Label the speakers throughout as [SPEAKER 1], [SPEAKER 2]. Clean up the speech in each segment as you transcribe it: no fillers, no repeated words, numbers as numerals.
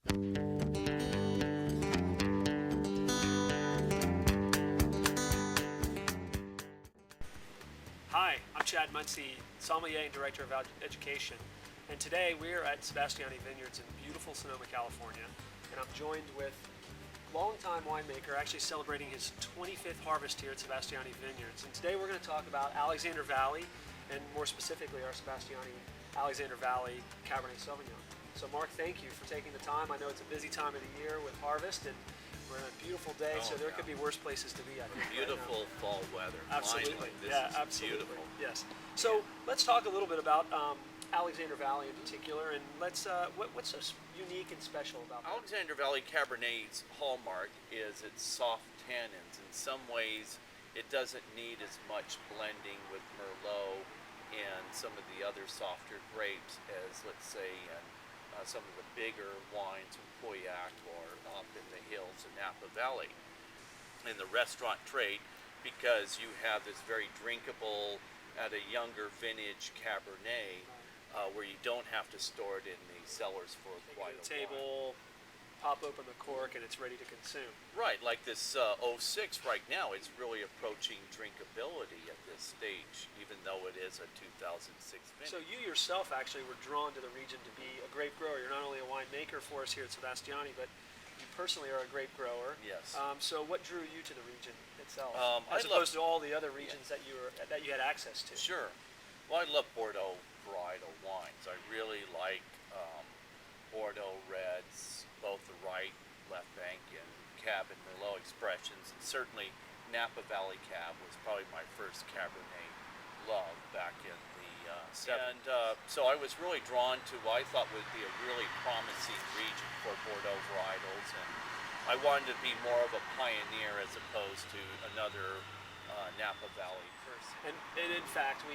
[SPEAKER 1] Hi, I'm Chad Munsey, Sommelier and Director of Education, and today we're at Sebastiani Vineyards in beautiful Sonoma, California, and I'm joined with longtime winemaker, actually celebrating his 25th harvest here at Sebastiani Vineyards. And today we're going to talk about Alexander Valley, and more specifically our Sebastiani Alexander Valley Cabernet Sauvignon. So Mark, thank you for taking the time. I know it's a busy time of the year with harvest, and we're in a beautiful day, so there could be worse places to be, I think.
[SPEAKER 2] Beautiful fall weather.
[SPEAKER 1] Absolutely.
[SPEAKER 2] Finally, this is
[SPEAKER 1] absolutely.
[SPEAKER 2] beautiful.
[SPEAKER 1] Yes. So let's talk a little bit about Alexander Valley in particular, and let's what's so unique and special about that?
[SPEAKER 2] Alexander Valley Cabernet's hallmark is its soft tannins. In some ways, it doesn't need as much blending with Merlot and some of the other softer grapes as, let's say, some of the bigger wines from Pauillac or up in the hills of Napa Valley. In the restaurant trade, because you have this very drinkable, at a younger vintage Cabernet, where you don't have to store it in the cellars for quite a while.
[SPEAKER 1] Table, pop open the cork, and it's ready to consume.
[SPEAKER 2] Right, like this 06 right now, it's really approaching drinkability at this stage, even though it is a 2006 vintage.
[SPEAKER 1] So you yourself actually were drawn to the region to be a grape grower. You're not only a winemaker for us here at Sebastiani, but you personally are a grape grower.
[SPEAKER 2] Yes.
[SPEAKER 1] So what drew you to the region itself,
[SPEAKER 2] I
[SPEAKER 1] as opposed to all the other regions that you had access to?
[SPEAKER 2] Sure. Well, I love Bordeaux varietal wines. I really like Bordeaux reds, both the right, left bank, and Cab and Merlot expressions, and certainly Napa Valley Cab was probably my first Cabernet love back in the 70s. And so I was really drawn to what I thought would be a really promising region for Bordeaux varietals, and I wanted to be more of a pioneer as opposed to another Napa Valley person.
[SPEAKER 1] And in fact,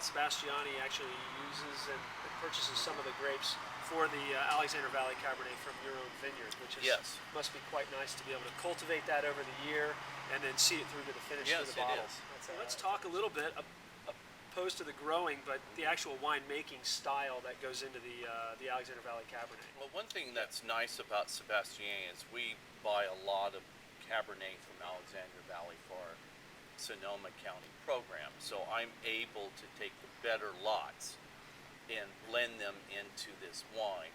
[SPEAKER 1] Sebastiani actually uses and purchases some of the grapes for the Alexander Valley Cabernet from your own vineyard, which is, must be quite nice to be able to cultivate that over the year and then see it through to the finish of the bottles. So let's talk a little bit opposed to the growing, but the actual winemaking style that goes into the Alexander Valley Cabernet.
[SPEAKER 2] Well, one thing that's nice about Sebastiani is we buy a lot of Cabernet from Alexander Valley for our Sonoma County program, so I'm able to take the better lots and blend them into this wine.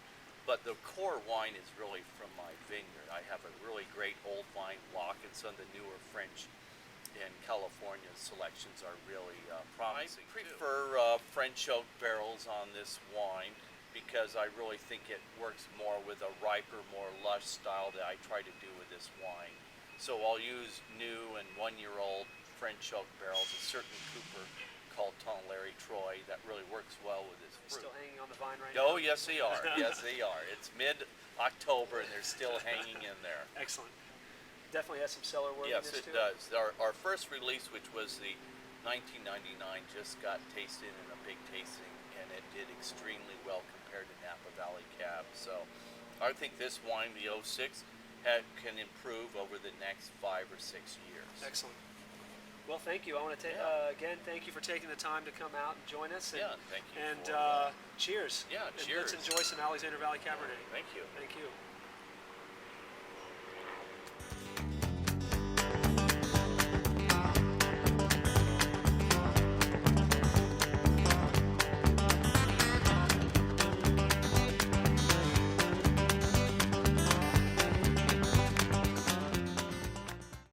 [SPEAKER 2] But the core wine is really from my vineyard. I have a really great old vine block, and some of the newer French and California selections are really promising. I prefer French oak barrels on this wine because I really think it works more with a riper, more lush style that I try to do with this wine. So I'll use new and 1-year-old French oak barrels, a certain Cooper called Tonnellaire Troy that really works well with this fruit.
[SPEAKER 1] Still hanging on the vine right now?
[SPEAKER 2] Oh, yes they are. Yes they are. It's mid-October and they're still hanging in there.
[SPEAKER 1] Excellent. Definitely has some cellar worthiness
[SPEAKER 2] to it.
[SPEAKER 1] Yes,
[SPEAKER 2] it does. Our first release, which was the 1999, just got tasted in a big tasting, and it did extremely well compared to Napa Valley Cab. So I think this wine, the 06, can improve over the next 5 or 6 years.
[SPEAKER 1] Excellent. Well, thank you. I want to again thank you for taking the time to come out and join us. And,
[SPEAKER 2] thank you.
[SPEAKER 1] And cheers.
[SPEAKER 2] Yeah,
[SPEAKER 1] and
[SPEAKER 2] cheers.
[SPEAKER 1] let's enjoy some Alexander Valley Cabernet.
[SPEAKER 2] Thank you.
[SPEAKER 1] Thank you.